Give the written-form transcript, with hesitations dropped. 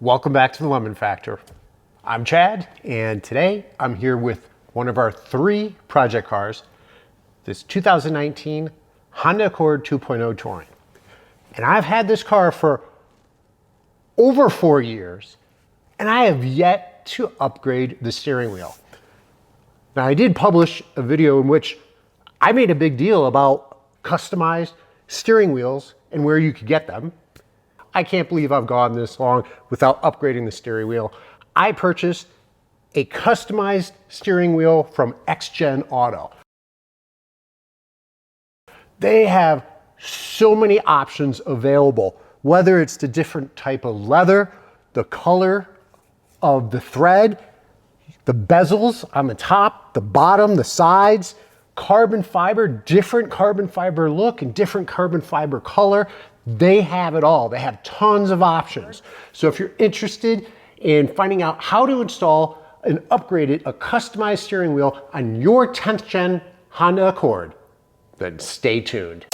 Welcome back to the Lemon Factor. I'm Chad, and today I'm here with one of our 3 project cars, this 2019 Honda Accord 2.0 Touring. And I've had this car for over 4 years, and I have yet to upgrade the steering wheel. Now, I did publish a video in which I made a big deal about customized steering wheels and where you could get them. I can't believe I've gone this long without upgrading the steering wheel. I purchased a customized steering wheel from XGen Auto. They have so many options available, whether it's the different type of leather, the color of the thread, the bezels on the top, the bottom, the sides, carbon fiber, different carbon fiber look and different carbon fiber color. They have it all. They have tons of options. So if you're interested in finding out how to install an upgraded, a customized steering wheel on your 10th gen Honda Accord, then stay tuned.